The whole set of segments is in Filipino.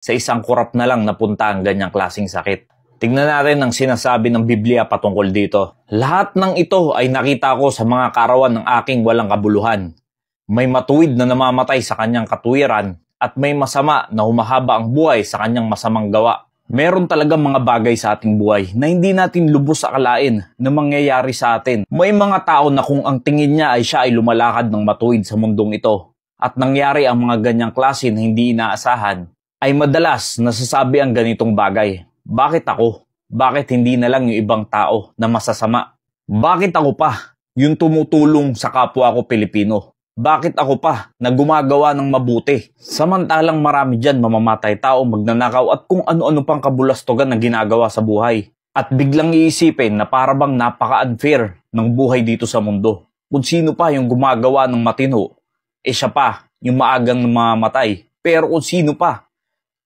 sa isang kurap na lang napunta ang ganyang klaseng sakit. Tingnan natin ang sinasabi ng Biblia patungkol dito. Lahat ng ito ay nakita ko sa mga kaarawan ng aking walang kabuluhan. May matuwid na namamatay sa kanyang katuwiran at may masama na humahaba ang buhay sa kanyang masamang gawa. Meron talagang mga bagay sa ating buhay na hindi natin lubos akalain na mangyayari sa atin. May mga tao na kung ang tingin niya ay siya ay lumalakad ng matuwid sa mundong ito at nangyari ang mga ganyang klase na hindi inaasahan, ay madalas nasasabi ang ganitong bagay. Bakit ako? Bakit hindi na lang yung ibang tao na masasama? Bakit ako pa yung tumutulong sa kapwa ko Pilipino? Bakit ako pa na gumagawa ng mabuti? Samantalang marami dyan mamamatay tao, magnanakaw at kung ano-ano pang kabulastogan na ginagawa sa buhay. At biglang iisipin na parabang napaka-unfair ng buhay dito sa mundo. Kung sino pa yung gumagawa ng matino, siya pa yung maagang mamamatay. Pero kung sino pa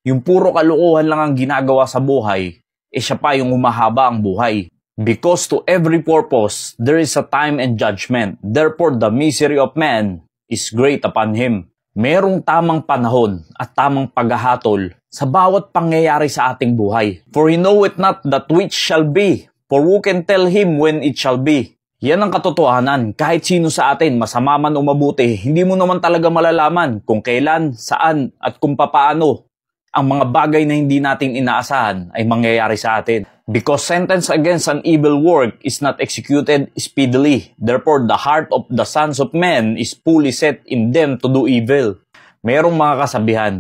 yung puro kalukuhan lang ang ginagawa sa buhay, siya pa yung humahaba ang buhay. Because to every purpose, there is a time and judgment. Therefore, the misery of man is great upon him. Merong tamang panahon at tamang paghahatol sa bawat pangyayari sa ating buhay. For he knoweth not that which shall be, for who can tell him when it shall be? Yan ang katotohanan. Kahit sino sa atin, masama man o mabuti, hindi mo naman talaga malalaman kung kailan, saan, at kung papaano ang mga bagay na hindi natin inaasahan ay mangyayari sa atin. Because sentence against an evil work is not executed speedily. Therefore, the heart of the sons of men is fully set in them to do evil. Merong mga kasabihan,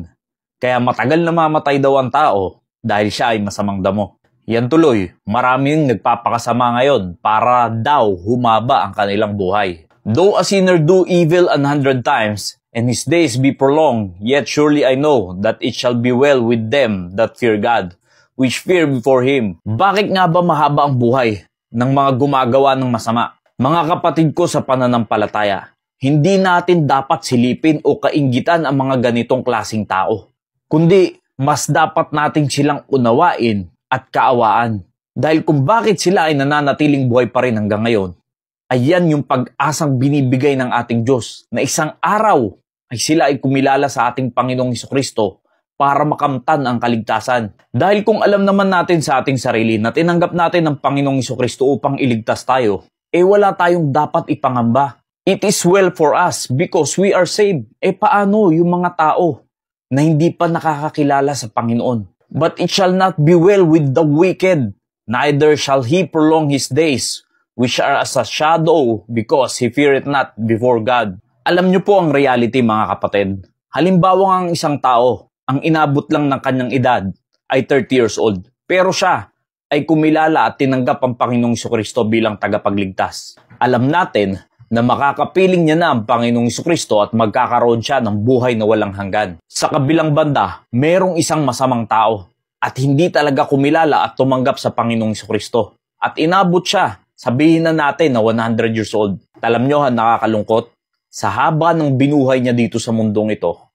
kaya matagal na mamatay daw ang tao dahil siya ay masamang damo. Yan tuloy, maraming nagpapakasama ngayon para daw humaba ang kanilang buhay. Though a sinner do evil 100 times, and his days be prolonged, yet surely I know that it shall be well with them that fear God, which fear before Him. Bakit nga ba mahaba ang buhay ng mga gumagawa ng masama? Mga kapatid ko sa pananampalataya, hindi natin dapat silipin o kainggitan ang mga ganitong klaseng tao. Kundi, mas dapat natin silang unawain at kaawaan. Dahil kung bakit sila ay nananatiling buhay pa rin hanggang ngayon, ayan yung pag-asang binibigay ng ating Diyos na isang araw ay sila ay kumilala sa ating Panginoong Hesukristo para makamtan ang kaligtasan. Dahil kung alam naman natin sa ating sarili na tinanggap natin ang Panginoong Hesukristo upang iligtas tayo, wala tayong dapat ipangamba. It is well for us because we are saved. Paano yung mga tao na hindi pa nakakakilala sa Panginoon? But it shall not be well with the wicked, neither shall he prolong his days, which are as a shadow, because he feareth not before God. Alam niyo po ang reality, mga kapatid. Halimbawa ang isang tao, ang inabot lang ng kanyang edad ay 30 years old. Pero siya ay kumilala at tinanggap ang Panginoong Hesukristo bilang tagapagligtas. Alam natin na makakapiling niya na ang Panginoong Hesukristo at magkakaroon siya ng buhay na walang hanggan. Sa kabilang banda, merong isang masamang tao at hindi talaga kumilala at tumanggap sa Panginoong Hesukristo. At inabot siya, sabihin na natin na 100 years old. Alam niyo, nakakalungkot. Sa haba ng binuhay niya dito sa mundong ito,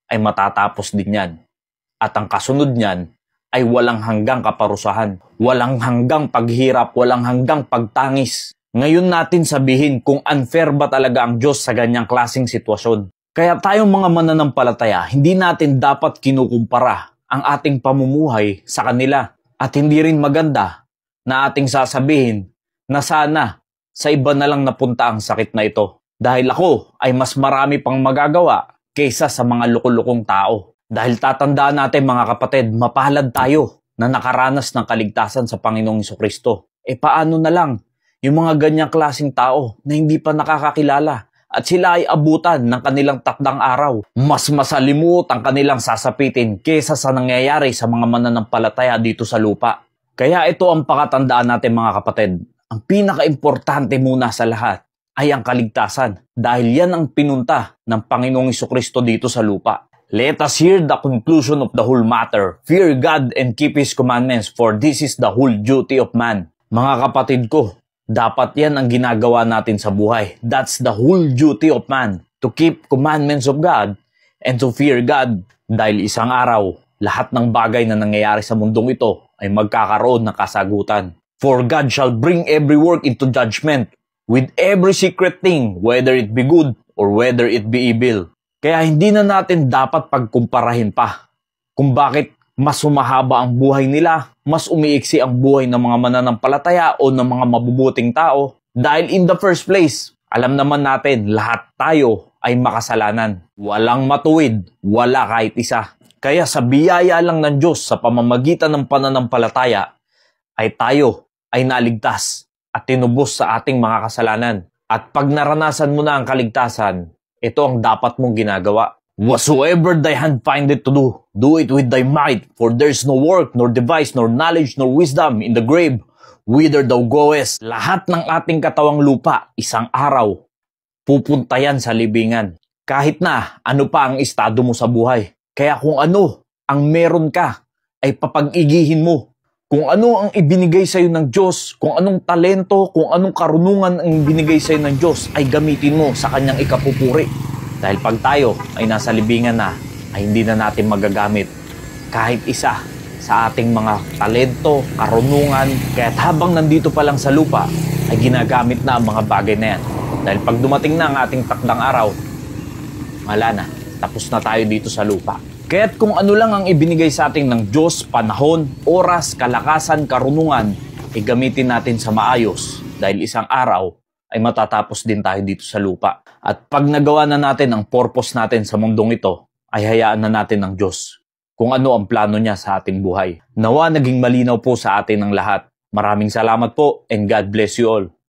ay matatapos din yan. At ang kasunod niyan ay walang hanggang kaparusahan, walang hanggang paghirap, walang hanggang pagtangis. Ngayon natin sabihin kung unfair ba talaga ang Diyos sa ganyang klaseng sitwasyon. Kaya tayong mga mananampalataya, hindi natin dapat kinukumpara ang ating pamumuhay sa kanila. At hindi rin maganda na ating sasabihin na sana sa iba na lang napunta ang sakit na ito. Dahil ako ay mas marami pang magagawa kaysa sa mga lukulukong tao. Dahil tatandaan natin, mga kapatid, mapalad tayo na nakaranas ng kaligtasan sa Panginoong Hesukristo. Paano na lang yung mga ganyang klaseng tao na hindi pa nakakakilala at sila ay abutan ng kanilang takdang araw? Mas masalimut ang kanilang sasapitin kaysa sa nangyayari sa mga mananampalataya dito sa lupa. Kaya ito ang pakatandaan natin, mga kapatid. Ang pinaka-importante muna sa lahat ay ang kaligtasan dahil yan ang pinunta ng Panginoong Hesukristo dito sa lupa. Let us hear the conclusion of the whole matter. Fear God and keep His commandments, for this is the whole duty of man. Mga kapatid ko, dapat yan ang ginagawa natin sa buhay. That's the whole duty of man, to keep commandments of God and to fear God. Dahil isang araw, lahat ng bagay na nangyayari sa mundong ito ay magkakaroon ng kasagutan. For God shall bring every work into judgment, with every secret thing, whether it be good or whether it be evil. Kaya hindi na natin dapat pagkumparahin pa kung bakit mas sumahaba ang buhay nila, mas umiiksi ang buhay ng mga mananampalataya o ng mga mabubuting tao. Dahil in the first place, alam naman natin lahat tayo ay makasalanan. Walang matuwid, wala kahit isa. Kaya sa biyaya lang ng Diyos sa pamamagitan ng pananampalataya ay tayo ay naligtas at tinubos sa ating mga kasalanan. At pag naranasan mo na ang kaligtasan, ito ang dapat mong ginagawa. Whatsoever thy hand findeth to do it with thy might, for there is no work, nor device, nor knowledge, nor wisdom in the grave, whither thou goest. Lahat ng ating katawang lupa, isang araw, pupunta yan sa libingan. Kahit na ano pa ang estado mo sa buhay. Kaya kung ano ang meron ka, ay papag-igihin mo. Kung ano ang ibinigay sa'yo ng Diyos, kung anong talento, kung anong karunungan ang ibinigay sa'yo ng Diyos, ay gamitin mo sa kanyang ikapupuri. Dahil pag tayo ay nasa libingan na, ay hindi na natin magagamit kahit isa sa ating mga talento, karunungan. Kaya't habang nandito pa lang sa lupa, ay ginagamit na ang mga bagay na yan. Dahil pag dumating na ang ating takdang araw, wala na, tapos na tayo dito sa lupa. Kaya't kung ano lang ang ibinigay sa atin ng Diyos, panahon, oras, kalakasan, karunungan, gamitin natin sa maayos dahil isang araw ay matatapos din tayo dito sa lupa. At pag nagawa na natin ang purpose natin sa mundong ito, ay hayaan na natin ng Diyos kung ano ang plano niya sa ating buhay. Nawa naging malinaw po sa atin ang lahat. Maraming salamat po and God bless you all.